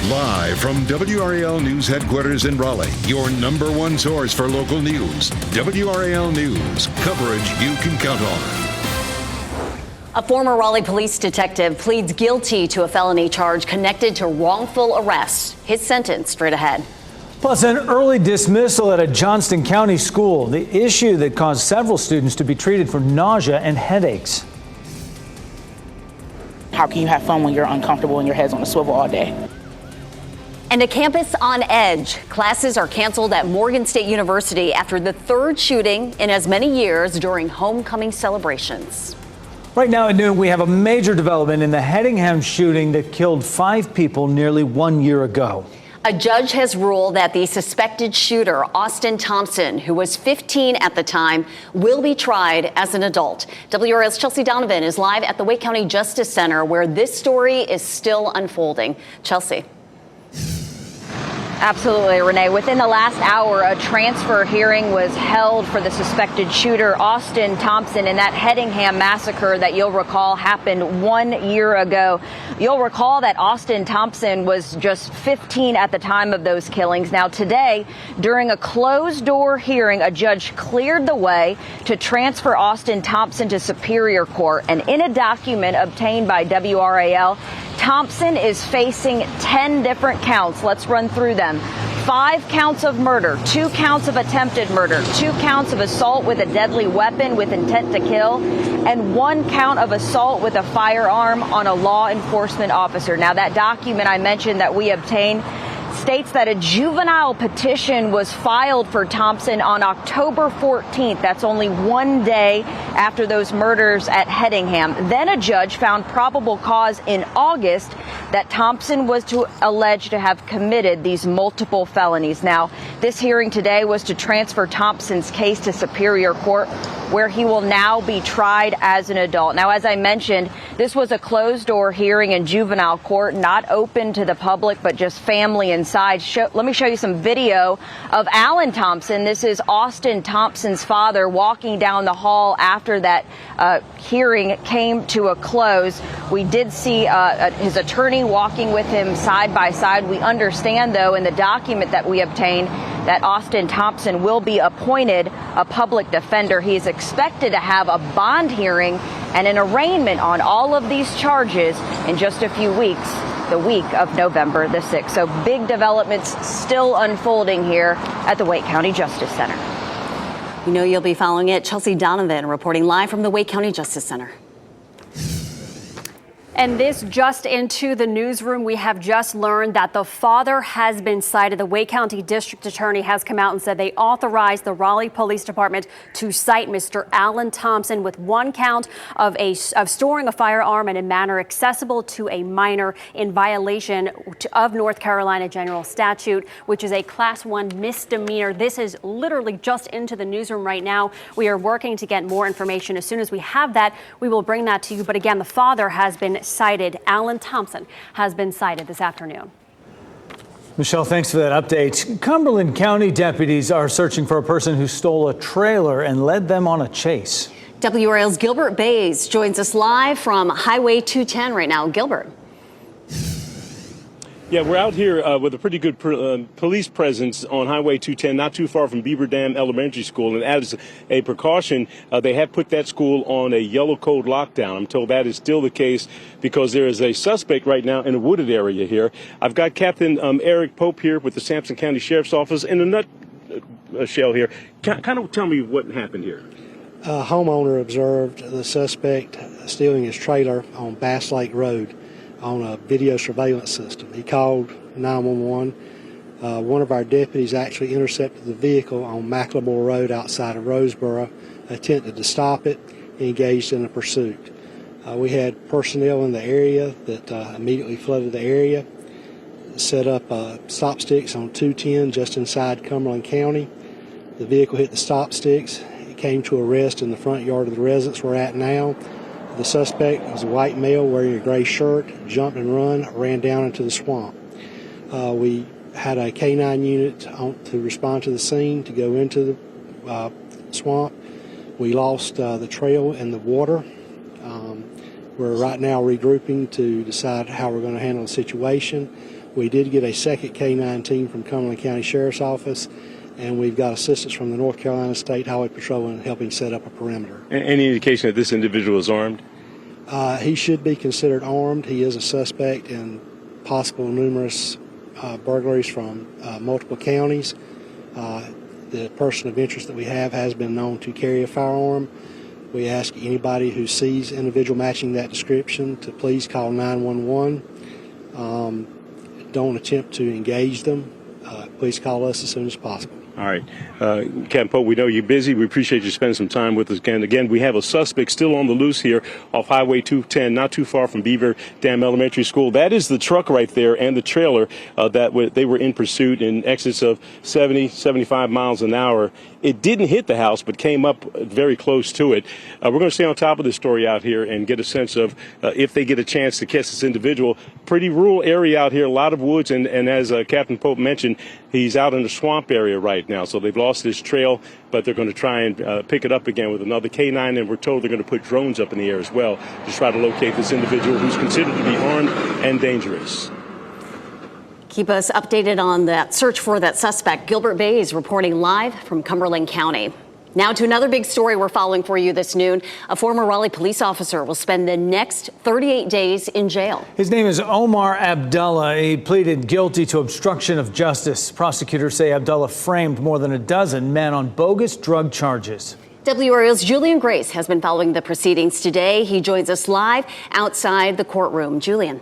Live from WRAL News Headquarters in Raleigh, your number one source for local news. WRAL News, coverage you can count on. A former Raleigh police detective pleads guilty to a felony charge connected to wrongful arrest. His sentence straight ahead. Plus, an early dismissal at a Johnston County school, the issue that caused several students to be treated for nausea and headaches. How can you have fun when you're uncomfortable and your head's on a swivel all day? And a campus on edge. Classes are canceled at Morgan State University after the third shooting in as many years during homecoming celebrations. Right now at noon, we have a major development in the Hedingham shooting that killed 5 people nearly 1 year ago. A judge has ruled that the suspected shooter, Austin Thompson, who was 15 at the time, will be tried as an adult. WRAL's Chelsea Donovan is live at the Wake County Justice Center, where this story is still unfolding. Chelsea. Absolutely, Renee. Within the last hour, a transfer hearing was held for the suspected shooter, Austin Thompson, in that Hedingham massacre that you'll recall happened 1 year ago. You'll recall that Austin Thompson was just 15 at the time of those killings. Now, today, during a closed-door hearing, a judge cleared the way to transfer Austin Thompson to Superior Court. And in a document obtained by WRAL, Thompson is facing 10 different counts. Let's run through them. 5 counts of murder, 2 counts of attempted murder, 2 counts of assault with a deadly weapon with intent to kill, and 1 count of assault with a firearm on a law enforcement officer. Now, that document I mentioned that we obtained states that a juvenile petition was filed for Thompson on October 14th. That's only 1 day after those murders at Hedingham. Then a judge found probable cause in August that Thompson was alleged to have committed these multiple felonies. Now, this hearing today was to transfer Thompson's case to Superior Court, where he will now be tried as an adult. Now, as I mentioned, this was a closed-door hearing in juvenile court, not open to the public, but just family inside. Let me show you some video of Alan Thompson. This is Austin Thompson's father walking down the hall after that hearing came to a close. We did see his attorney walking with him side by side. We understand, though, in the document that we obtained, that Austin Thompson will be appointed a public defender. He is expected to have a bond hearing and an arraignment on all of these charges in just a few weeks, the week of November the 6th. So big developments still unfolding here at the Wake County Justice Center. You know you'll be following it. Chelsea Donovan reporting live from the Wake County Justice Center. And this just into the newsroom, we have just learned that the father has been cited. The Wake County District Attorney has come out and said they authorized the Raleigh Police Department to cite Mr. Alan Thompson with 1 count of storing a firearm in a manner accessible to a minor in violation of North Carolina General Statute, which is a Class 1 misdemeanor. This is literally just into the newsroom right now. We are working to get more information. As soon as we have that, we will bring that to you. But again, the father has been cited. Alan Thompson has been cited this afternoon. Michelle, thanks for that update. Cumberland County deputies are searching for a person who stole a trailer and led them on a chase. WRAL's Gilbert Bays joins us live from Highway 210 right now. Gilbert. Yeah, we're out here with a pretty good police presence on Highway 210, not too far from Beaver Dam Elementary School. And as a precaution, they have put that school on a yellow code lockdown. I'm told that is still the case because there is a suspect right now in a wooded area here. I've got Captain Eric Pope here with the Sampson County Sheriff's Office in a nutshell here. Kind of tell me what happened here. A homeowner observed the suspect stealing his trailer on Bass Lake Road on a video surveillance system. He called 911. One of our deputies actually intercepted the vehicle on Macklemore Road outside of Roseboro, attempted to stop it, engaged in a pursuit. We had personnel in the area that immediately flooded the area, set up stop sticks on 210 just inside Cumberland County. The vehicle hit the stop sticks. It came to a rest in the front yard of the residence we're at now. The suspect was a white male wearing a gray shirt, jumped and ran down into the swamp. We had a K-9 unit to respond to the scene to go into the swamp. We lost the trail in the water. We're right now regrouping to decide how we're going to handle the situation. We did get a second K-9 team from Cumberland County Sheriff's Office, and we've got assistance from the North Carolina State Highway Patrol in helping set up a perimeter. Any indication that this individual is armed? He should be considered armed. He is a suspect in possible numerous burglaries from multiple counties. The person of interest that we have has been known to carry a firearm. We ask anybody who sees individual matching that description to please call 911. Don't attempt to engage them. Please call us as soon as possible. All right. Captain Pope, we know you're busy. We appreciate you spending some time with us again. Again, we have a suspect still on the loose here off Highway 210, not too far from Beaver Dam Elementary School. That is the truck right there and the trailer they were in pursuit in excess of 70, 75 miles an hour. It didn't hit the house, but came up very close to it. We're going to stay on top of this story out here and get a sense of if they get a chance to catch this individual. Pretty rural area out here, a lot of woods, and as Captain Pope mentioned, he's out in the swamp area right now. So they've lost his trail, but they're going to try and pick it up again with another K-9, and we're told they're going to put drones up in the air as well to try to locate this individual who's considered to be armed and dangerous. Keep us updated on that search for that suspect. Gilbert Bays reporting live from Cumberland County. Now to another big story we're following for you this noon. A former Raleigh police officer will spend the next 38 days in jail. His name is Omar Abdullah. He pleaded guilty to obstruction of justice. Prosecutors say Abdullah framed more than a dozen men on bogus drug charges. WRAL's Julian Grace has been following the proceedings today. He joins us live outside the courtroom. Julian.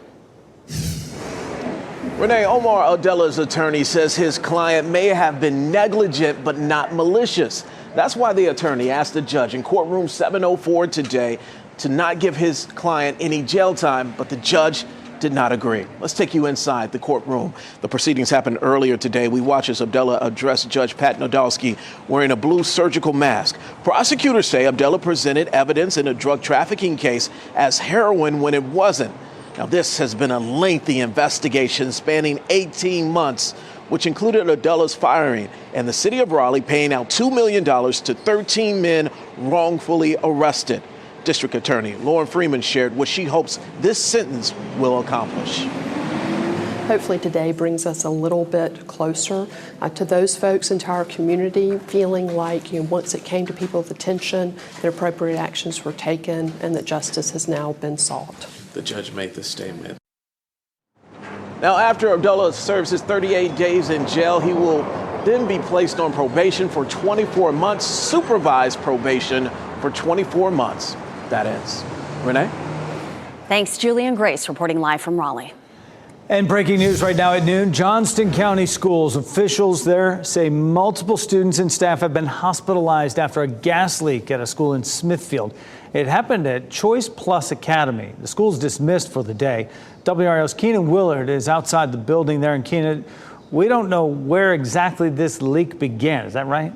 Renee, Omar Abdullah's attorney says his client may have been negligent but not malicious. That's why the attorney asked the judge in courtroom 704 today to not give his client any jail time, but the judge did not agree. Let's take you inside the courtroom. The proceedings happened earlier today. We watch as Abdullah addressed Judge Pat Nodalski wearing a blue surgical mask. Prosecutors say Abdullah presented evidence in a drug trafficking case as heroin when it wasn't. Now, this has been a lengthy investigation spanning 18 months, which included Abdullah's firing and the city of Raleigh paying out $2 million to 13 men wrongfully arrested. District Attorney Lauren Freeman shared what she hopes this sentence will accomplish. Hopefully today brings us a little bit closer to those folks and to our community, feeling like once it came to people's attention, that appropriate actions were taken and that justice has now been sought. The judge made this statement. Now, after Abdullah serves his 38 days in jail, he will then be placed on probation for 24 months, supervised probation for 24 months. That ends. Renee? Thanks, Julian Grace, reporting live from Raleigh. And breaking news right now at noon, Johnston County Schools officials there say multiple students and staff have been hospitalized after a gas leak at a school in Smithfield. It happened at Choice Plus Academy. The school's dismissed for the day. WRAL's Keenan Willard is outside the building there. And Keenan, we don't know where exactly this leak began. Is that right?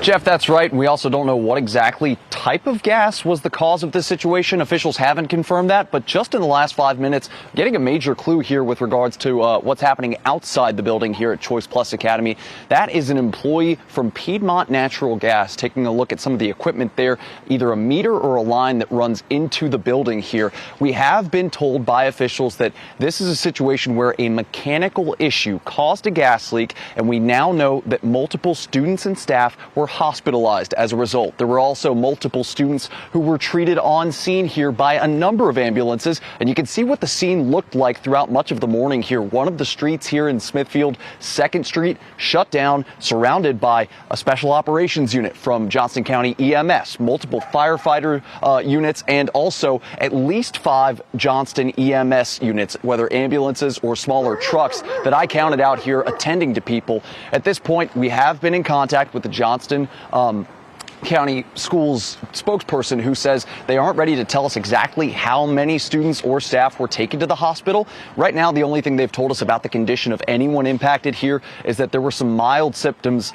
Jeff, that's right. We also don't know what exactly type of gas was the cause of this situation. Officials haven't confirmed that, but just in the last 5 minutes, getting a major clue here with regards to what's happening outside the building here at Choice Plus Academy. That is an employee from Piedmont Natural Gas taking a look at some of the equipment there, either a meter or a line that runs into the building here. We have been told by officials that this is a situation where a mechanical issue caused a gas leak, and we now know that multiple students and staff were hospitalized as a result. There were also multiple students who were treated on scene here by a number of ambulances, and you can see what the scene looked like throughout much of the morning here. One of the streets here in Smithfield, 2nd Street, shut down, surrounded by a special operations unit from Johnston County EMS, multiple firefighter units, and also at least 5 Johnston EMS units, whether ambulances or smaller trucks that I counted out here attending to people. At this point, we have been in contact with the Johnston County Schools spokesperson who says they aren't ready to tell us exactly how many students or staff were taken to the hospital. Right now, the only thing they've told us about the condition of anyone impacted here is that there were some mild symptoms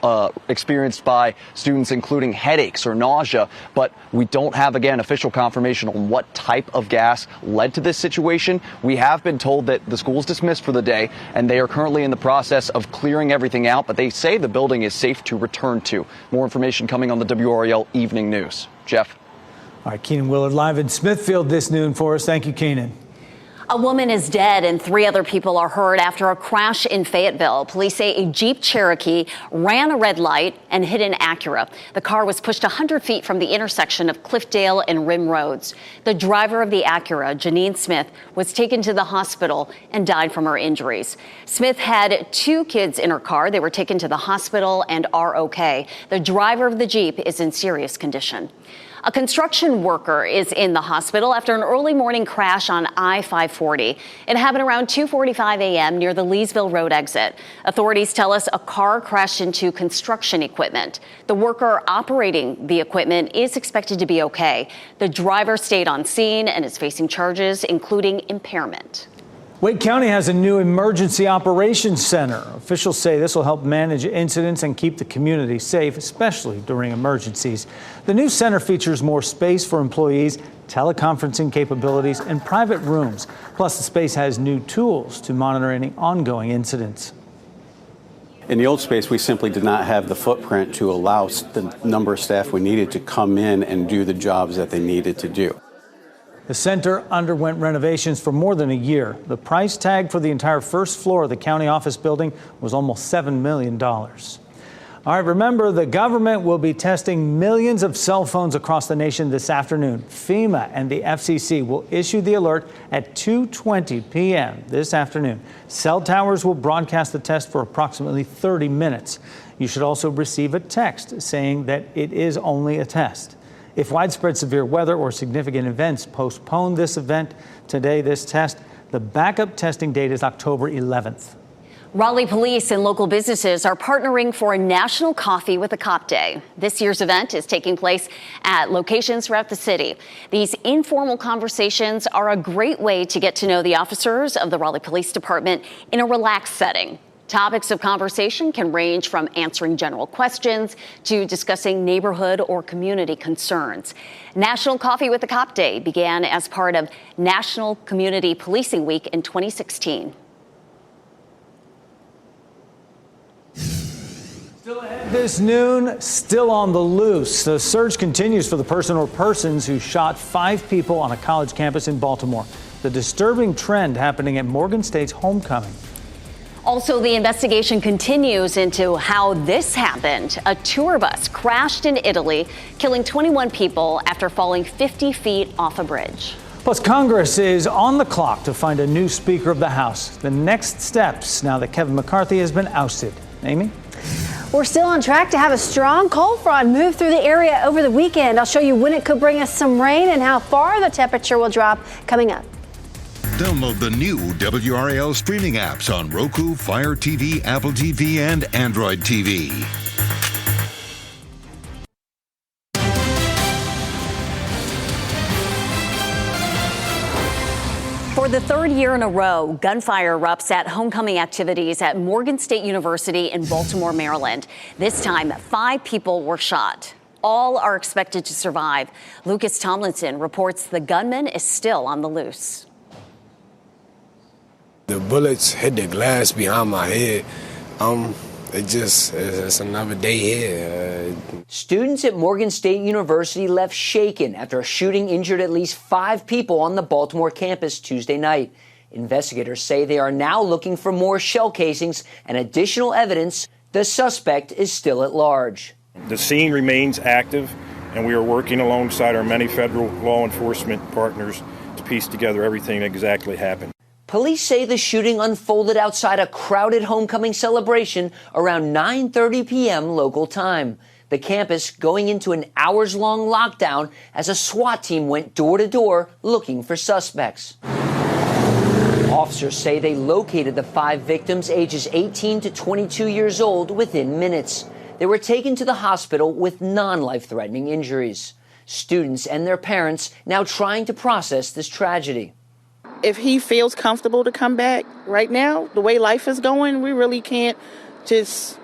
experienced by students, including headaches or nausea, but we don't have, again, official confirmation on what type of gas led to this situation. We have been told that the school is dismissed for the day, and they are currently in the process of clearing everything out, but they say the building is safe to return to. More information coming on the WRAL Evening News. Jeff. All right, Keenan Willard live in Smithfield this noon for us. Thank you, Keenan. A woman is dead and 3 other people are hurt after a crash in Fayetteville. Police say a Jeep Cherokee ran a red light and hit an Acura. The car was pushed 100 feet from the intersection of Cliffdale and Rim Roads. The driver of the Acura, Janine Smith, was taken to the hospital and died from her injuries. Smith had 2 kids in her car. They were taken to the hospital and are okay. The driver of the Jeep is in serious condition. A construction worker is in the hospital after an early morning crash on I-540. It happened around 2:45 a.m. near the Leesville Road exit. Authorities tell us a car crashed into construction equipment. The worker operating the equipment is expected to be okay. The driver stayed on scene and is facing charges, including impairment. Wake County has a new emergency operations center. Officials say this will help manage incidents and keep the community safe, especially during emergencies. The new center features more space for employees, teleconferencing capabilities, and private rooms. Plus, the space has new tools to monitor any ongoing incidents. In the old space, we simply did not have the footprint to allow the number of staff we needed to come in and do the jobs that they needed to do. The center underwent renovations for more than a year. The price tag for the entire first floor of the county office building was almost $7 million. All right, remember, the government will be testing millions of cell phones across the nation this afternoon. FEMA and the FCC will issue the alert at 2:20 p.m. this afternoon. Cell towers will broadcast the test for approximately 30 minutes. You should also receive a text saying that it is only a test. If widespread severe weather or significant events postpone this test, the backup testing date is October 11th. Raleigh police and local businesses are partnering for a National Coffee with a Cop Day. This year's event is taking place at locations throughout the city. These informal conversations are a great way to get to know the officers of the Raleigh Police Department in a relaxed setting. Topics of conversation can range from answering general questions to discussing neighborhood or community concerns. National Coffee with the Cop Day began as part of National Community Policing Week in 2016. Still ahead this noon, still on the loose. The search continues for the person or persons who shot 5 people on a college campus in Baltimore. The disturbing trend happening at Morgan State's homecoming. Also, the investigation continues into how this happened. A tour bus crashed in Italy, killing 21 people after falling 50 feet off a bridge. Plus, Congress is on the clock to find a new Speaker of the House. The next steps now that Kevin McCarthy has been ousted. Amy? We're still on track to have a strong cold front move through the area over the weekend. I'll show you when it could bring us some rain and how far the temperature will drop coming up. Download the new WRAL streaming apps on Roku, Fire TV, Apple TV, and Android TV. For the 3rd year in a row, gunfire erupts at homecoming activities at Morgan State University in Baltimore, Maryland. This time, 5 people were shot. All are expected to survive. Lucas Tomlinson reports the gunman is still on the loose. The bullets hit the glass behind my head. It's another day here. Students at Morgan State University left shaken after a shooting injured at least 5 people on the Baltimore campus Tuesday night. Investigators say they are now looking for more shell casings and additional evidence. The suspect is still at large. The scene remains active, and we are working alongside our many federal law enforcement partners to piece together everything that exactly happened. Police say the shooting unfolded outside a crowded homecoming celebration around 9:30 p.m. local time. The campus going into an hours-long lockdown as a SWAT team went door to door looking for suspects. Officers say they located the 5 victims ages 18 to 22 years old within minutes. They were taken to the hospital with non-life-threatening injuries. Students and their parents now trying to process this tragedy. If he feels comfortable to come back right now, the way life is going, we really can't just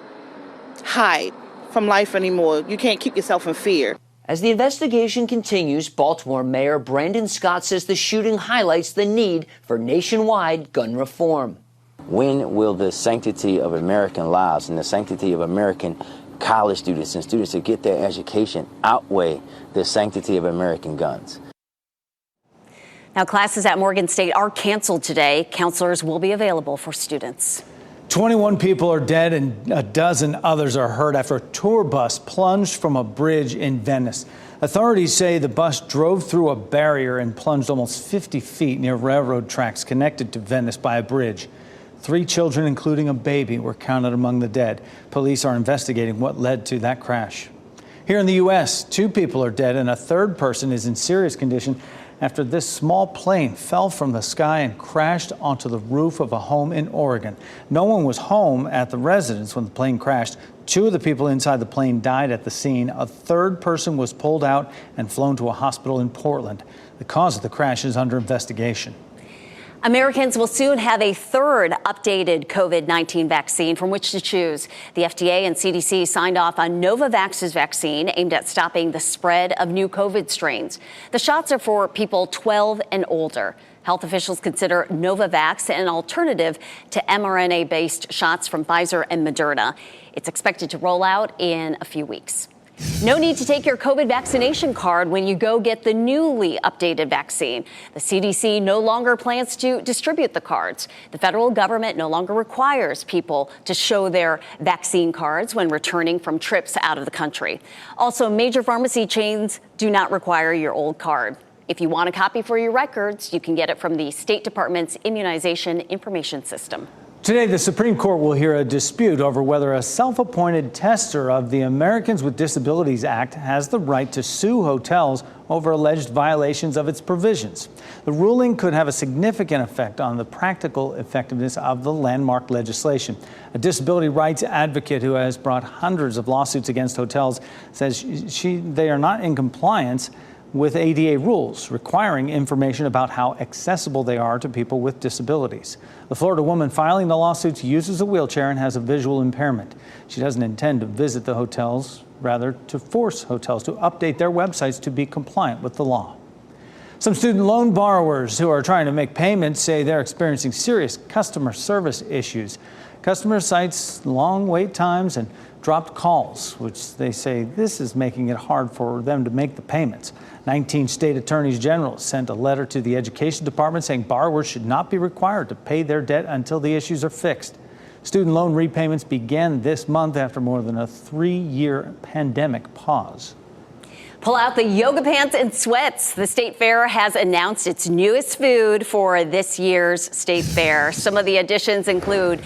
hide from life anymore. You can't keep yourself in fear. As the investigation continues, Baltimore Mayor Brandon Scott says the shooting highlights the need for nationwide gun reform. When will the sanctity of American lives and the sanctity of American college students and students that get their education outweigh the sanctity of American guns? Now, classes at Morgan State are canceled today. Counselors will be available for students. 21 people are dead and a dozen others are hurt after a tour bus plunged from a bridge in Venice. Authorities say the bus drove through a barrier and plunged almost 50 feet near railroad tracks connected to Venice by a bridge. 3 children, including a baby, were counted among the dead. Police are investigating what led to that crash. Here in the U.S., 2 people are dead and a third person is in serious condition after this small plane fell from the sky and crashed onto the roof of a home in Oregon. No one was home at the residence when the plane crashed. 2 of the people inside the plane died at the scene. A third person was pulled out and flown to a hospital in Portland. The cause of the crash is under investigation. Americans will soon have a third updated COVID-19 vaccine from which to choose. The FDA and CDC signed off on Novavax's vaccine aimed at stopping the spread of new COVID strains. The shots are for people 12 and older. Health officials consider Novavax an alternative to mRNA-based shots from Pfizer and Moderna. It's expected to roll out in a few weeks. No need to take your COVID vaccination card when you go get the newly updated vaccine. The CDC no longer plans to distribute the cards. The federal government no longer requires people to show their vaccine cards when returning from trips out of the country. Also, major pharmacy chains do not require your old card. If you want a copy for your records, you can get it from the State Department's Immunization Information System. Today, the Supreme Court will hear a dispute over whether a self-appointed tester of the Americans with Disabilities Act has the right to sue hotels over alleged violations of its provisions. The ruling could have a significant effect on the practical effectiveness of the landmark legislation. A disability rights advocate who has brought hundreds of lawsuits against hotels says they are not in compliance with ADA rules requiring information about how accessible they are to people with disabilities. The Florida woman filing the lawsuits uses a wheelchair and has a visual impairment. She doesn't intend to visit the hotels, rather to force hotels to update their websites to be compliant with the law. Some student loan borrowers who are trying to make payments say they're experiencing serious customer service issues. Customers cite long wait times and dropped calls, which they say this is making it hard for them to make the payments. 19 state attorneys general sent a letter to the education department saying borrowers should not be required to pay their debt until the issues are fixed. Student loan repayments began this month after more than a 3-year pandemic pause. Pull out the yoga pants and sweats. The State Fair has announced its newest food for this year's State Fair. Some of the additions include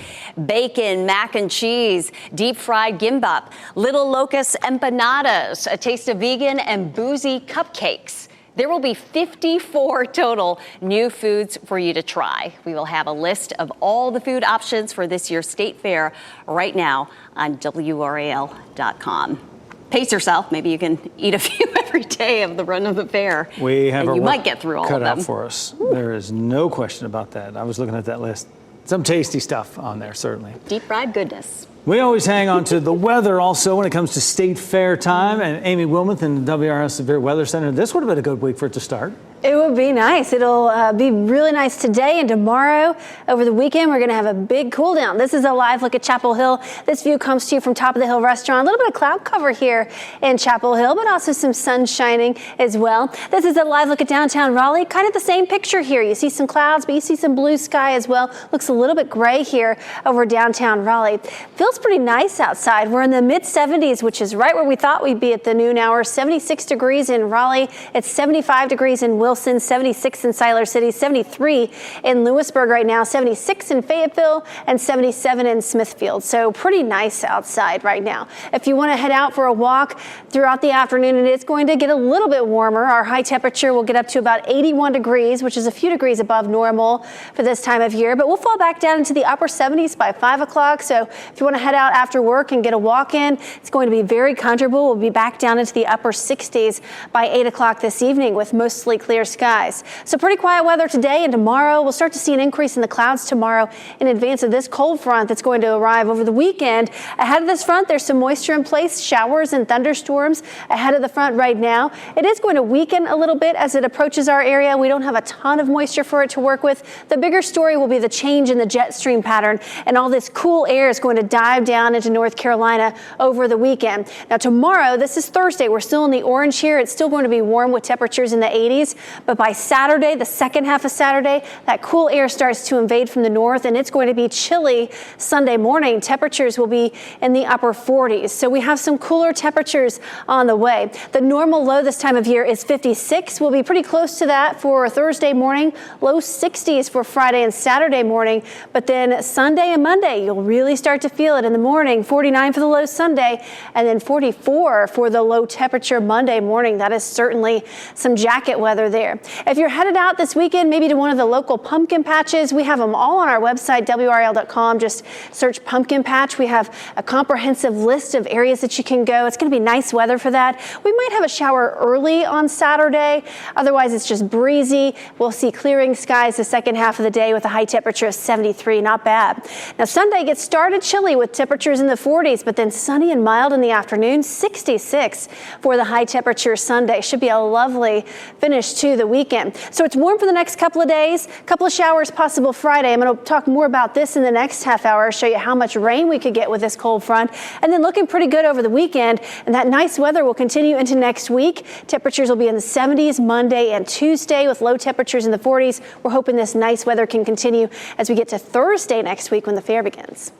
bacon, mac and cheese, deep fried gimbap, little locust empanadas, a taste of vegan and boozy cupcakes. There will be 54 total new foods for you to try. We will have a list of all the food options for this year's State Fair right now on WRAL.com. Pace yourself. Maybe you can eat a few every day of the run of the fair. We have and you might get through all cut of them. Out for us. Ooh. There is no question about that. I was looking at that list. Some tasty stuff on there, certainly. Deep fried goodness. We always hang on to the weather also when it comes to State Fair time. And Amy Wilmoth in the WRL Severe Weather Center. This would have been a good week for it to start. It would be nice. It'll be really nice today and tomorrow. Over the weekend, we're going to have a big cool down. This is a live look at Chapel Hill. This view comes to you from Top of the Hill Restaurant. A little bit of cloud cover here in Chapel Hill, but also some sun shining as well. This is a live look at downtown Raleigh. Kind of the same picture here. You see some clouds, but you see some blue sky as well. Looks a little bit gray here over downtown Raleigh. Feels pretty nice outside. We're in the mid 70s, which is right where we thought we'd be at the noon hour. 76 degrees in Raleigh. It's 75 degrees in Wilson. 76 in Siler City, 73 in Lewisburg right now, 76 in Fayetteville, and 77 in Smithfield. So pretty nice outside right now. If you want to head out for a walk throughout the afternoon, and it's going to get a little bit warmer. Our high temperature will get up to about 81 degrees, which is a few degrees above normal for this time of year, but we'll fall back down into the upper 70s by 5 o'clock. So if you want to head out after work and get a walk in, it's going to be very comfortable. We'll be back down into the upper 60s by 8 o'clock this evening with mostly clear skies. So pretty quiet weather today and tomorrow. We'll start to see an increase in the clouds tomorrow in advance of this cold front that's going to arrive over the weekend. Ahead of this front, there's some moisture in place, showers and thunderstorms ahead of the front right now. It is going to weaken a little bit as it approaches our area. We don't have a ton of moisture for it to work with. The bigger story will be the change in the jet stream pattern, and all this cool air is going to dive down into North Carolina over the weekend. Now tomorrow, this is Thursday. We're still in the orange here. It's still going to be warm with temperatures in the 80s. But by Saturday, the second half of Saturday, that cool air starts to invade from the north, and it's going to be chilly Sunday morning. Temperatures will be in the upper 40s. So we have some cooler temperatures on the way. The normal low this time of year is 56. We'll be pretty close to that for Thursday morning. Low 60s for Friday and Saturday morning. But then Sunday and Monday, you'll really start to feel it in the morning. 49 for the low Sunday, and then 44 for the low temperature Monday morning. That is certainly some jacket weather there. If you're headed out this weekend, maybe to one of the local pumpkin patches, we have them all on our website, WRAL.com. Just search pumpkin patch. We have a comprehensive list of areas that you can go. It's going to be nice weather for that. We might have a shower early on Saturday. Otherwise, it's just breezy. We'll see clearing skies the second half of the day with a high temperature of 73. Not bad. Now, Sunday gets started chilly with temperatures in the 40s, but then sunny and mild in the afternoon. 66 for the high temperature Sunday. Should be a lovely finish to the weekend. So it's warm for the next couple of days. Couple of showers possible Friday. I'm going to talk more about this in the next half hour, show you how much rain we could get with this cold front, and then looking pretty good over the weekend. And that nice weather will continue into next week. Temperatures will be in the 70s Monday and Tuesday with low temperatures in the 40s. We're hoping this nice weather can continue as we get to Thursday next week when the fair begins.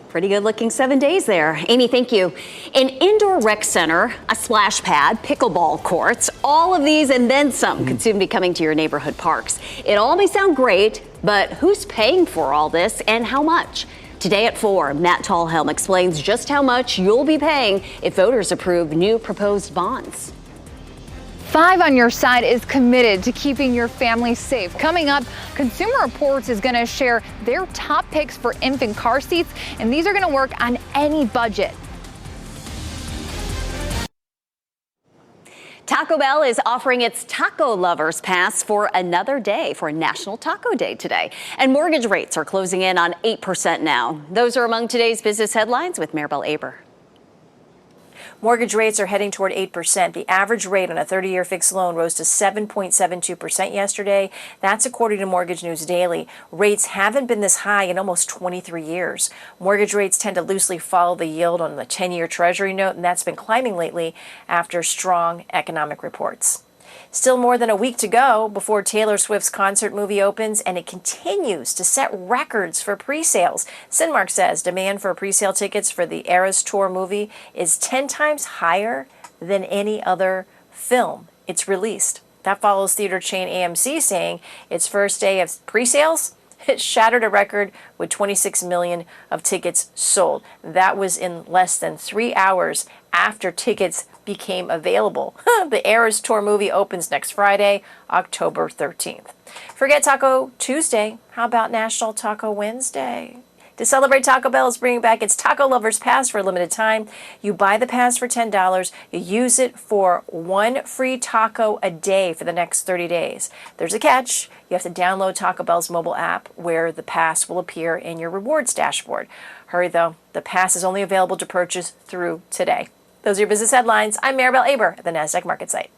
Pretty good looking 7 days there. Amy, thank you. An indoor rec center, a splash pad, pickleball courts, all of these and then some could soon be coming to your neighborhood parks. It all may sound great, but who's paying for all this and how much? Today at 4, Matt Tallhelm explains just how much you'll be paying if voters approve new proposed bonds. 5 on Your Side is committed to keeping your family safe. Coming up, Consumer Reports is going to share their top picks for infant car seats, and these are going to work on any budget. Taco Bell is offering its Taco Lovers Pass for another day for National Taco Day today. And mortgage rates are closing in on 8% now. Those are among today's business headlines with Maribel Aber. Mortgage rates are heading toward 8%. The average rate on a 30-year fixed loan rose to 7.72% yesterday. That's according to Mortgage News Daily. Rates haven't been this high in almost 23 years. Mortgage rates tend to loosely follow the yield on the 10-year Treasury note, and that's been climbing lately after strong economic reports. Still more than a week to go before Taylor Swift's concert movie opens, and it continues to set records for pre-sales. Cinemark says demand for pre-sale tickets for the Eras Tour movie is 10 times higher than any other film it's released. That follows theater chain AMC saying its first day of pre-sales, it shattered a record with 26 million of tickets sold. That was in less than 3 hours after tickets became available. The Eras Tour movie opens next Friday, October 13th. Forget Taco Tuesday. How about National Taco Wednesday? To celebrate, Taco Bell is bringing back its Taco Lovers Pass for a limited time. You buy the pass for $10. You use it for 1 free taco a day for the next 30 days. There's a catch. You have to download Taco Bell's mobile app where the pass will appear in your rewards dashboard. Hurry, though. The pass is only available to purchase through today. Those are your business headlines. I'm Maribel Aber at the NASDAQ Market Site.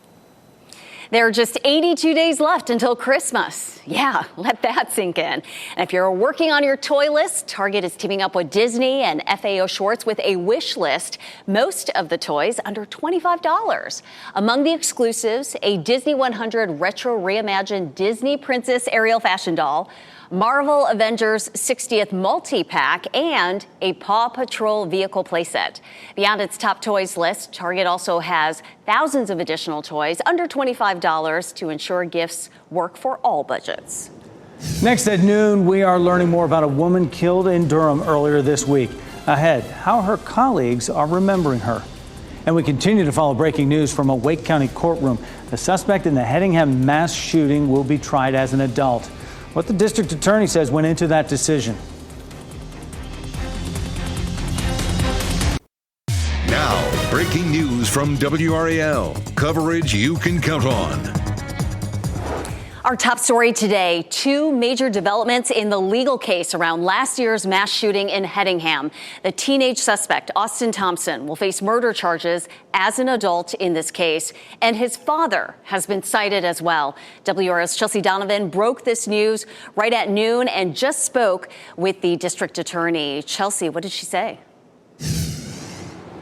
There are just 82 days left until Christmas. Yeah, let that sink in. And if you're working on your toy list, Target is teaming up with Disney and FAO Schwartz with a wish list. Most of the toys under $25. Among the exclusives, a Disney 100 retro reimagined Disney Princess Ariel fashion doll, Marvel Avengers 60th multi-pack, and a Paw Patrol vehicle playset. Beyond its top toys list, Target also has thousands of additional toys under $25 to ensure gifts work for all budgets. Next at noon, we are learning more about a woman killed in Durham earlier this week. Ahead, how her colleagues are remembering her. And we continue to follow breaking news from a Wake County courtroom. The suspect in the Hedingham mass shooting will be tried as an adult. What the district attorney says went into that decision. Now, breaking news from WRAL. Coverage you can count on. Our top story today, 2 major developments in the legal case around last year's mass shooting in Hedingham. The teenage suspect, Austin Thompson, will face murder charges as an adult in this case, and his father has been cited as well. WRAL's Chelsea Donovan broke this news right at noon and just spoke with the district attorney. Chelsea, what did she say?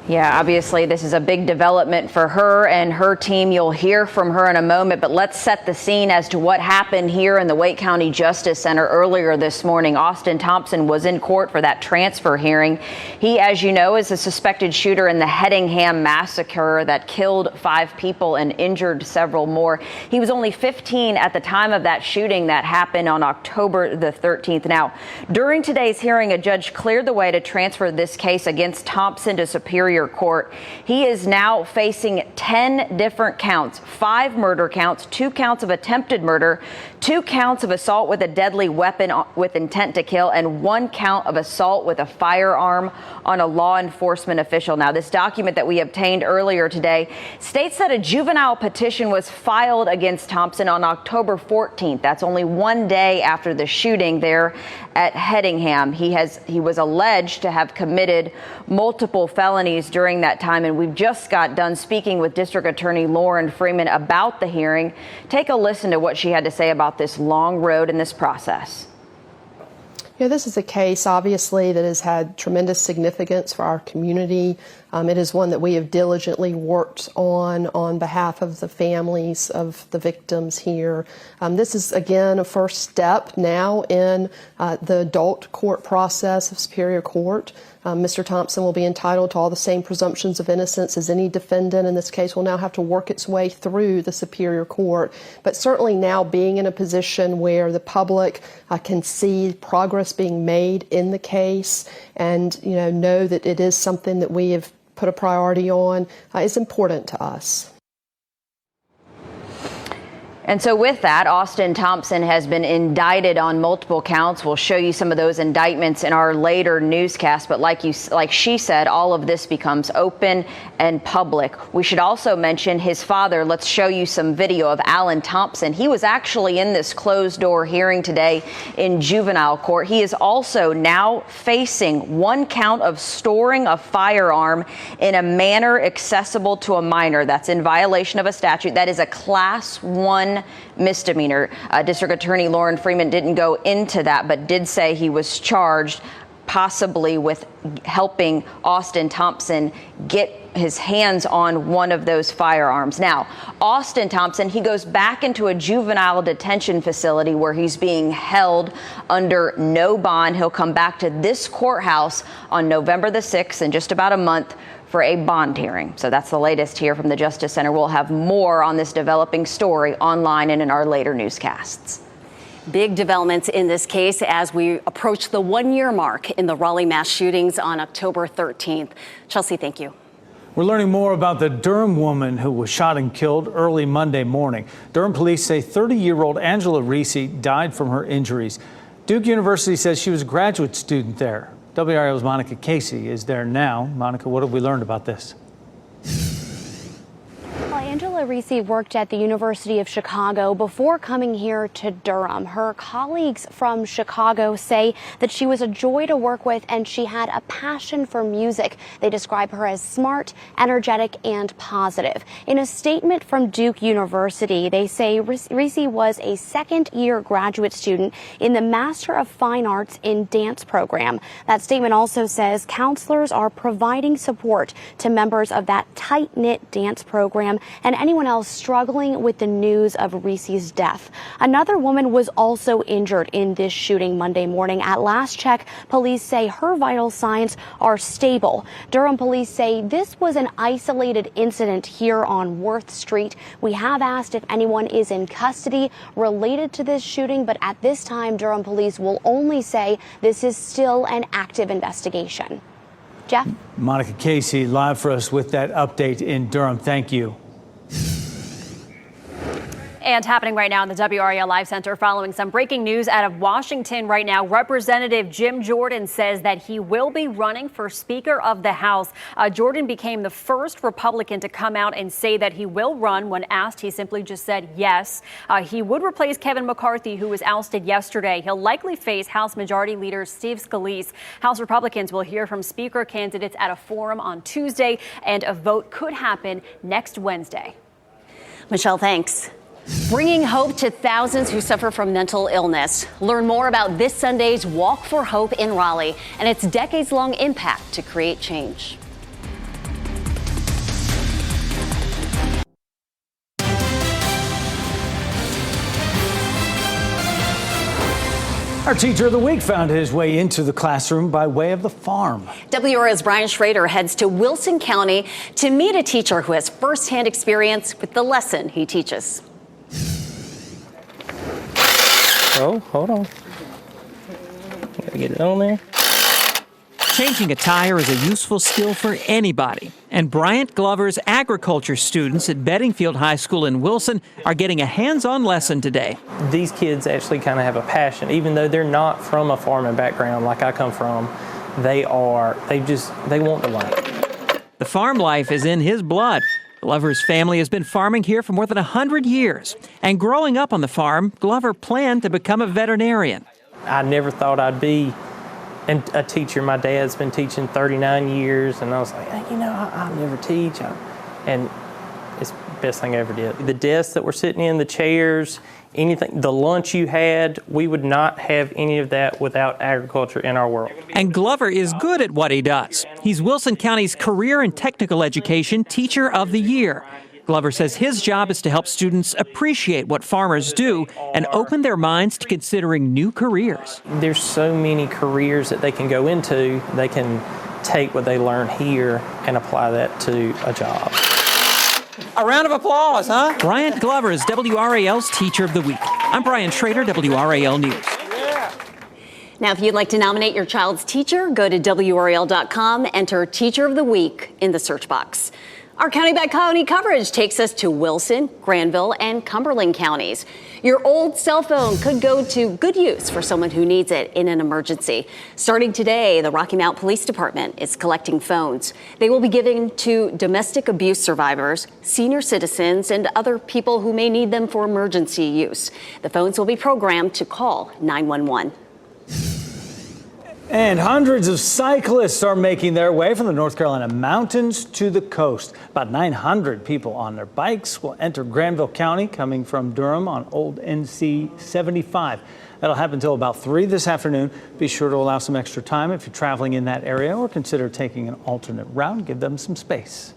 Yeah, obviously this is a big development for her and her team. You'll hear from her in a moment, but let's set the scene as to what happened here in the Wake County Justice Center earlier this morning. Austin Thompson was in court for that transfer hearing. He, as you know, is a suspected shooter in the Hedingham massacre that killed 5 people and injured several more. He was only 15 at the time of that shooting that happened on October the 13th. Now, during today's hearing, a judge cleared the way to transfer this case against Thompson to Superior Court. He is now facing 10 different counts, 5 murder counts, 2 counts of attempted murder, 2 counts of assault with a deadly weapon with intent to kill, and 1 count of assault with a firearm on a law enforcement official. Now, this document that we obtained earlier today states that a juvenile petition was filed against Thompson on October 14th. That's only 1 day after the shooting there at Hedingham. He was alleged to have committed multiple felonies during that time, and we've just got done speaking with District Attorney Lauren Freeman about the hearing. Take a listen to what she had to say about this long road and this process. Yeah, this is a case, obviously, that has had tremendous significance for our community. It is one that we have diligently worked on behalf of the families of the victims here. This is, again, a first step now in the adult court process of Superior Court. Mr. Thompson will be entitled to all the same presumptions of innocence as any defendant in this case will now have to work its way through the Superior Court. But certainly now being in a position where the public can see progress being made in the case and know that it is something that we have put a priority on is important to us. And so with that, Austin Thompson has been indicted on multiple counts. We'll show you some of those indictments in our later newscast. But like she said, all of this becomes open and public. We should also mention his father. Let's show you some video of Alan Thompson. He was actually in this closed door hearing today in juvenile court. He is also now facing 1 count of storing a firearm in a manner accessible to a minor. That's in violation of a statute. That is a Class 1 misdemeanor. District Attorney Lauren Freeman didn't go into that, but did say he was charged possibly with helping Austin Thompson get his hands on one of those firearms. Now, Austin Thompson, he goes back into a juvenile detention facility where he's being held under no bond. He'll come back to this courthouse on November the 6th in just about a month for a bond hearing. So that's the latest here from the Justice Center. We'll have more on this developing story online and in our later newscasts. Big developments in this case as we approach the 1-year mark in the Raleigh mass shootings on October 13th. Chelsea, thank you. We're learning more about the Durham woman who was shot and killed early Monday morning. Durham police say 30-year-old Angela Reese died from her injuries. Duke University says she was a graduate student there. WRAL's Monica Casey is there now. Monica, what have we learned about this? Angela Reese worked at the University of Chicago before coming here to Durham. Her colleagues from Chicago say that she was a joy to work with and she had a passion for music. They describe her as smart, energetic, and positive. In a statement from Duke University, they say Reese was a second-year graduate student in the Master of Fine Arts in Dance program. That statement also says counselors are providing support to members of that tight-knit dance program and anyone else struggling with the news of Reese's death. Another woman was also injured in this shooting Monday morning. At last check, police say her vital signs are stable. Durham police say this was an isolated incident here on Worth Street. We have asked if anyone is in custody related to this shooting, but at this time, Durham police will only say this is still an active investigation. Jeff? Monica Casey live for us with that update in Durham. Thank you. And happening right now in the WRAL Live Center following some breaking news out of Washington right now. Representative Jim Jordan says that he will be running for Speaker of the House. Jordan became the first Republican to come out and say that he will run. When asked, he simply just said yes. He would replace Kevin McCarthy, who was ousted yesterday. He'll likely face House Majority Leader Steve Scalise. House Republicans will hear from Speaker candidates at a forum on Tuesday, and a vote could happen next Wednesday. Michelle, thanks. Bringing hope to thousands who suffer from mental illness. Learn more about this Sunday's Walk for Hope in Raleigh and its decades-long impact to create change. Our teacher of the week found his way into the classroom by way of the farm. WRAL's Brian Schrader heads to Wilson County to meet a teacher who has firsthand experience with the lesson he teaches. Oh, hold on. Gotta get it on there. Changing a tire is a useful skill for anybody. And Bryant Glover's agriculture students at Bedingfield High School in Wilson are getting a hands-on lesson today. These kids actually kind of have a passion, even though they're not from a farming background like I come from. They want to learn. The farm life is in his blood. Glover's family has been farming here for more than 100 years. And growing up on the farm, Glover planned to become a veterinarian. I never thought I'd be a teacher. My dad's been teaching 39 years, and I was like, hey, I'll never teach. And it's the best thing I ever did. The desks that we're sitting in, the chairs, anything, the lunch you had, we would not have any of that without agriculture in our world. And Glover is good at what he does. He's Wilson County's Career and Technical Education Teacher of the Year. Glover says his job is to help students appreciate what farmers do and open their minds to considering new careers. There's so many careers that they can go into. They can take what they learn here and apply that to a job. A round of applause, huh? Bryant Glover is WRAL's Teacher of the Week. I'm Brian Schrader, WRAL News. Now, if you'd like to nominate your child's teacher, go to WRAL.com, enter Teacher of the Week in the search box. Our county-by-county coverage takes us to Wilson, Granville, and Cumberland counties. Your old cell phone could go to good use for someone who needs it in an emergency. Starting today, the Rocky Mount Police Department is collecting phones. They will be given to domestic abuse survivors, senior citizens, and other people who may need them for emergency use. The phones will be programmed to call 911. And hundreds of cyclists are making their way from the North Carolina mountains to the coast. About 900 people on their bikes will enter Granville County coming from Durham on Old NC 75. That'll happen until about 3 this afternoon. Be sure to allow some extra time if you're traveling in that area or consider taking an alternate route. Give them some space.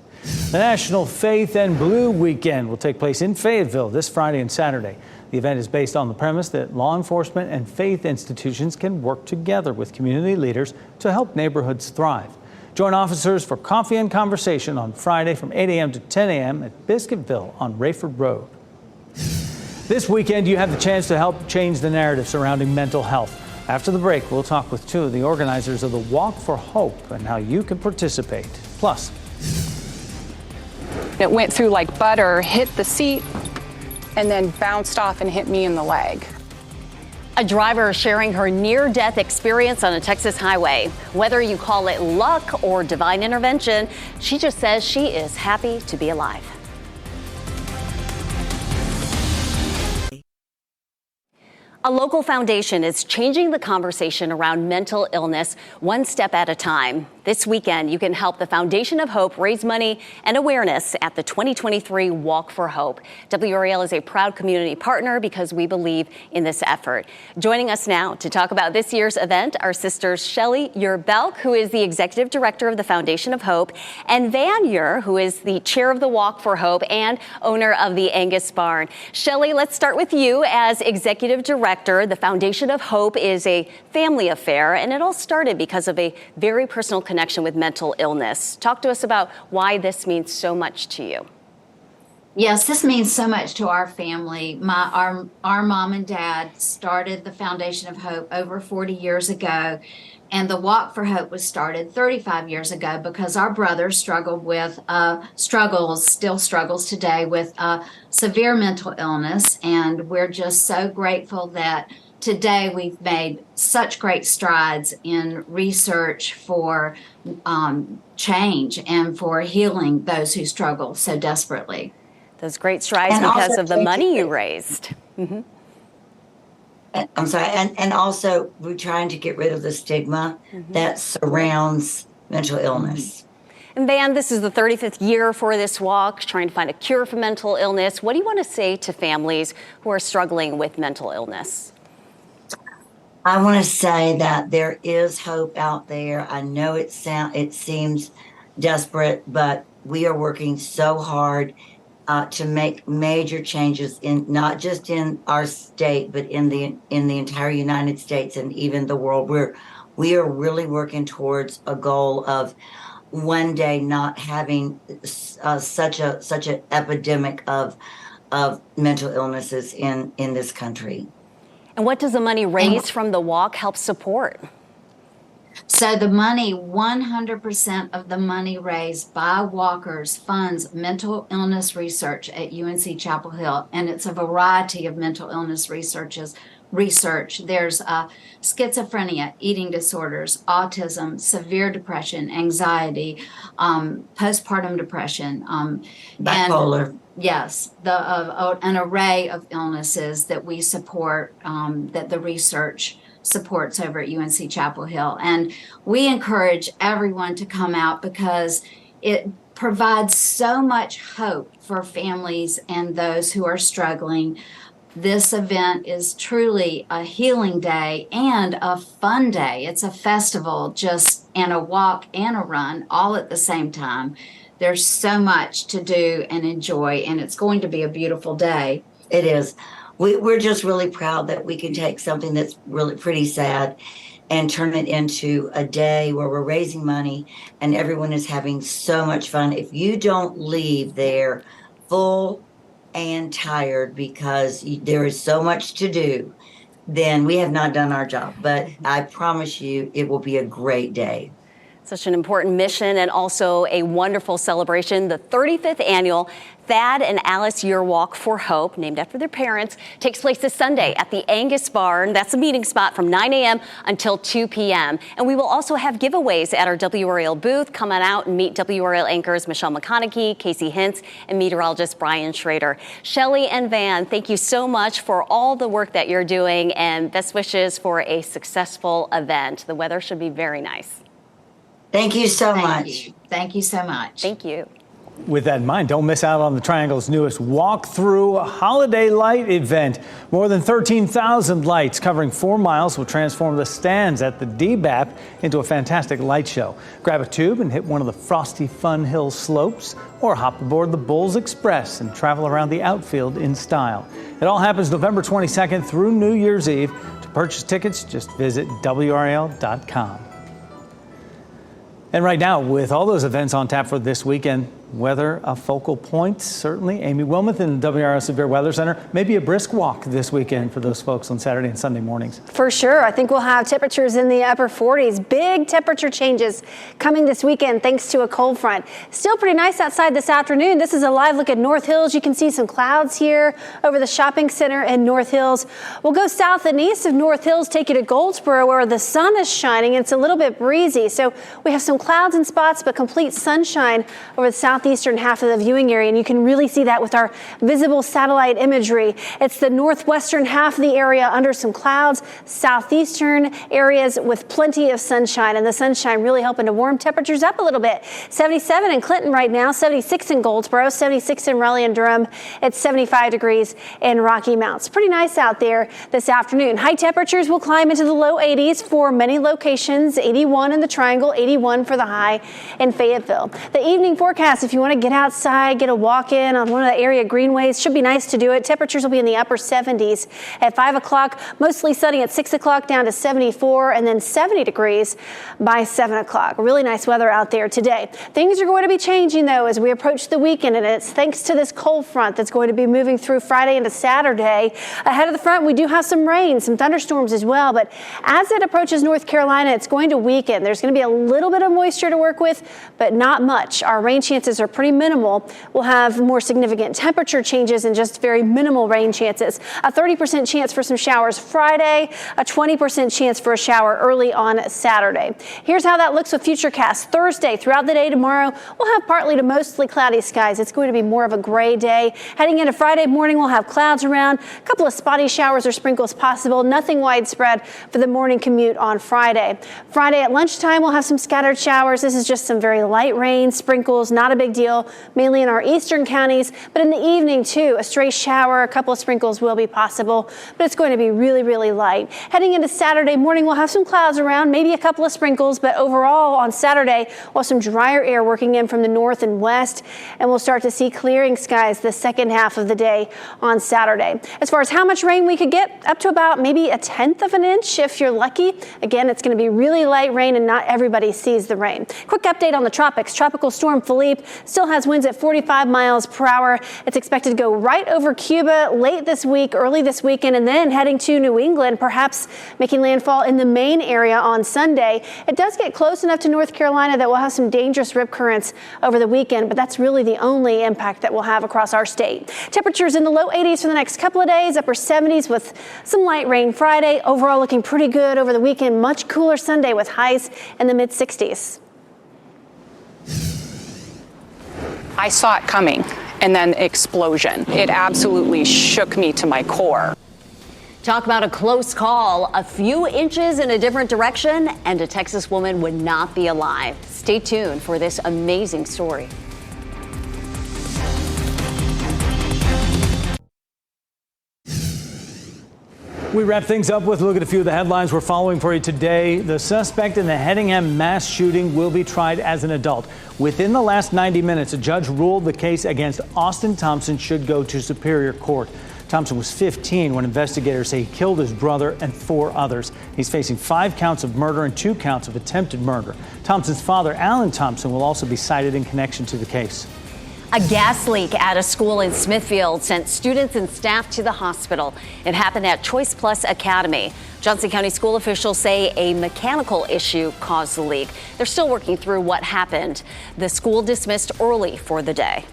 The National Faith and Blue Weekend will take place in Fayetteville this Friday and Saturday. The event is based on the premise that law enforcement and faith institutions can work together with community leaders to help neighborhoods thrive. Join officers for coffee and conversation on Friday from 8 a.m. to 10 a.m. at Biscuitville on Rayford Road. This weekend, you have the chance to help change the narrative surrounding mental health. After the break, we'll talk with two of the organizers of the Walk for Hope and how you can participate. Plus, it went through like butter, hit the seat, and then bounced off and hit me in the leg. A driver sharing her near-death experience on a Texas highway. Whether you call it luck or divine intervention, she just says she is happy to be alive. A local foundation is changing the conversation around mental illness one step at a time. This weekend, you can help the Foundation of Hope raise money and awareness at the 2023 Walk for Hope. WRAL is a proud community partner because we believe in this effort. Joining us now to talk about this year's event are sisters Shelley Ure-Belk, who is the executive director of the Foundation of Hope, and Van Ure, who is the chair of the Walk for Hope and owner of the Angus Barn. Shelley, let's start with you as executive director. The Foundation of Hope is a family affair, and it all started because of a very personal connection with mental illness. Talk to us about why this means so much to you. Yes, this means so much to our family. Our mom and dad started the Foundation of Hope over 40 years ago, and the Walk for Hope was started 35 years ago because our brother struggled with still struggles today with severe mental illness, and we're just so grateful that today we've made such great strides in research for change and for healing those who struggle so desperately. Those great strides and because of the money you raised. Mm-hmm. I'm sorry, and also we're trying to get rid of the stigma that surrounds mental illness. And Van, this is the 35th year for this walk, trying to find a cure for mental illness. What do you want to say to families who are struggling with mental illness? I want to say that there is hope out there. I know it seems desperate, but we are working so hard to make major changes in not just in our state, but in the entire United States and even the world. We are really working towards a goal of one day not having such an epidemic of mental illnesses in this country. And what does the money raised from the walk help support? So the money, 100% of the money raised by walkers funds mental illness research at UNC Chapel Hill. And it's a variety of mental illness research. There's schizophrenia, eating disorders, autism, severe depression, anxiety, postpartum depression, bipolar. Yes, an array of illnesses that we support, that the research supports over at UNC Chapel Hill. And we encourage everyone to come out because it provides so much hope for families and those who are struggling. This event is truly a healing day and a fun day. It's a festival, and a walk and a run all at the same time. There's so much to do and enjoy, and it's going to be a beautiful day. It is. We're just really proud that we can take something that's really pretty sad and turn it into a day where we're raising money and everyone is having so much fun. If you don't leave there full and tired because there is so much to do, then we have not done our job. But I promise you, it will be a great day. Such an important mission and also a wonderful celebration. The 35th annual Thad and Alice Year Walk for Hope, named after their parents, takes place this Sunday at the Angus Barn. That's a meeting spot from 9 a.m. until 2 p.m. And we will also have giveaways at our WRAL booth. Come on out and meet WRAL anchors Michelle McConaughey, Casey Hintz, and meteorologist Brian Schrader. Shelley and Van, thank you so much for all the work that you're doing, and best wishes for a successful event. The weather should be very nice. Thank you so much. Thank you so much. Thank you. With that in mind, don't miss out on the Triangle's newest walk-through holiday light event. More than 13,000 lights covering 4 miles will transform the stands at the DBAP into a fantastic light show. Grab a tube and hit one of the frosty Fun Hill slopes, or hop aboard the Bulls Express and travel around the outfield in style. It all happens November 22nd through New Year's Eve. To purchase tickets, just visit WRAL.com. And right now, with all those events on tap for this weekend, weather a focal point, certainly. Amy Wilmoth in the WRAL Severe Weather Center. Maybe a brisk walk this weekend for those folks on Saturday and Sunday mornings. For sure. I think we'll have temperatures in the upper 40s. Big temperature changes coming this weekend thanks to a cold front. Still pretty nice outside this afternoon. This is a live look at North Hills. You can see some clouds here over the shopping center in North Hills. We'll go south and east of North Hills, take you to Goldsboro where the sun is shining. It's a little bit breezy. So we have some clouds in spots, but complete sunshine over the southeastern half of the viewing area. And you can really see that with our visible satellite imagery. It's the northwestern half of the area under some clouds, southeastern areas with plenty of sunshine, and the sunshine really helping to warm temperatures up a little bit. 77 in Clinton right now, 76 in Goldsboro, 76 in Raleigh and Durham. It's 75 degrees in Rocky Mount. It's pretty nice out there this afternoon. High temperatures will climb into the low 80s for many locations. 81 in the Triangle, 81 for the high in Fayetteville. The evening forecast, if you want to get outside, get a walk in on one of the area greenways, should be nice to do it. Temperatures will be in the upper 70s at 5 o'clock, mostly sunny at 6 o'clock, down to 74, and then 70 degrees by 7 o'clock. Really nice weather out there today. Things are going to be changing, though, as we approach the weekend, and it's thanks to this cold front that's going to be moving through Friday into Saturday. Ahead of the front, we do have some rain, some thunderstorms as well, but as it approaches North Carolina, it's going to weaken. There's going to be a little bit of moisture to work with, but not much. Our rain chances are pretty minimal. We'll have more significant temperature changes and just very minimal rain chances. A 30% chance for some showers Friday, a 20% chance for a shower early on Saturday. Here's how that looks with Futurecast. Thursday, throughout the day tomorrow, we'll have partly to mostly cloudy skies. It's going to be more of a gray day. Heading into Friday morning, we'll have clouds around, a couple of spotty showers or sprinkles possible, nothing widespread for the morning commute on Friday. Friday at lunchtime, we'll have some scattered showers. This is just some very light rain, sprinkles, not a big big deal, mainly in our eastern counties. But in the evening, too, a stray shower, a couple of sprinkles will be possible, but it's going to be really, really light. Heading into Saturday morning, we'll have some clouds around, maybe a couple of sprinkles, but overall on Saturday, we'll have some drier air working in from the north and west, and we'll start to see clearing skies the second half of the day on Saturday. As far as how much rain we could get, up to about maybe 1/10 of an inch if you're lucky. Again, it's going to be really light rain, and not everybody sees the rain. Quick update on the tropics. Tropical storm Philippe still has winds at 45 miles per hour. It's expected to go right over Cuba late this week, early this weekend, and then heading to New England, perhaps making landfall in the Maine area on Sunday. It does get close enough to North Carolina that we'll have some dangerous rip currents over the weekend, but that's really the only impact that we'll have across our state. Temperatures in the low 80s for the next couple of days, upper 70s with some light rain Friday. Overall looking pretty good over the weekend. Much cooler Sunday with highs in the mid 60s. I saw it coming, and then explosion. It absolutely shook me to my core. Talk about a close call. A few inches in a different direction, and a Texas woman would not be alive. Stay tuned for this amazing story. We wrap things up with a look at a few of the headlines we're following for you today. The suspect in the Hedingham mass shooting will be tried as an adult. Within the last 90 minutes, a judge ruled the case against Austin Thompson should go to Superior Court. Thompson was 15 when investigators say he killed his brother and 4 others. He's facing 5 counts of murder and 2 counts of attempted murder. Thompson's father, Alan Thompson, will also be cited in connection to the case. A gas leak at a school in Smithfield sent students and staff to the hospital. It happened at Choice Plus Academy. Johnson County school officials say a mechanical issue caused the leak. They're still working through what happened. The school dismissed early for the day.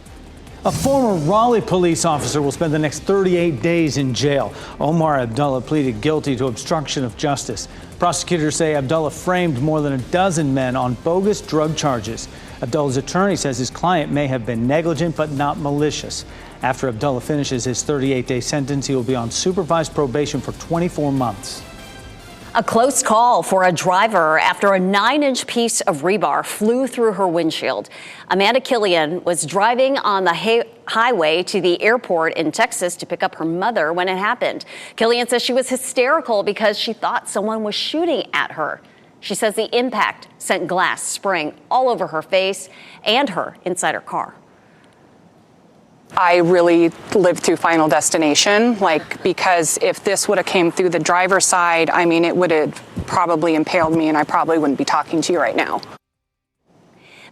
A former Raleigh police officer will spend the next 38 days in jail. Omar Abdullah pleaded guilty to obstruction of justice. Prosecutors say Abdullah framed more than a dozen men on bogus drug charges. Abdullah's attorney says his client may have been negligent but not malicious. After Abdullah finishes his 38-day sentence, he will be on supervised probation for 24 months. A close call for a driver after a 9-inch piece of rebar flew through her windshield. Amanda Killian was driving on the highway to the airport in Texas to pick up her mother when it happened. Killian says she was hysterical because she thought someone was shooting at her. She says the impact sent glass spraying all over her face and her inside her car. I really lived through Final Destination, because if this would have came through the driver's side, I mean, it would have probably impaled me and I probably wouldn't be talking to you right now.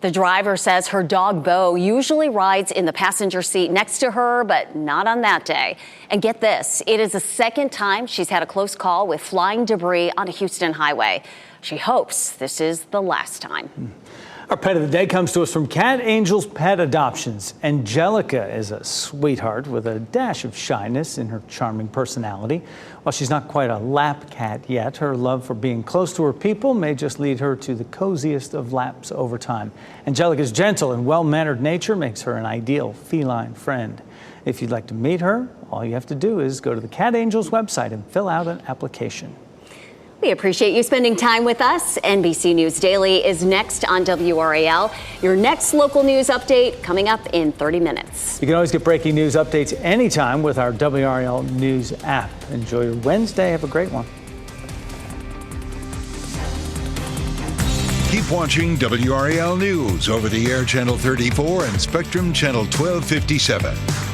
The driver says her dog Bo usually rides in the passenger seat next to her, but not on that day. And get this, it is the second time she's had a close call with flying debris on a Houston highway. She hopes this is the last time. Our pet of the day comes to us from Cat Angels Pet Adoptions. Angelica is a sweetheart with a dash of shyness in her charming personality. While she's not quite a lap cat yet, her love for being close to her people may just lead her to the coziest of laps over time. Angelica's gentle and well-mannered nature makes her an ideal feline friend. If you'd like to meet her, all you have to do is go to the Cat Angels website and fill out an application. We appreciate you spending time with us. NBC News Daily is next on WRAL. Your next local news update coming up in 30 minutes. You can always get breaking news updates anytime with our WRAL News app. Enjoy your Wednesday. Have a great one. Keep watching WRAL News over the air channel 34 and Spectrum channel 1257.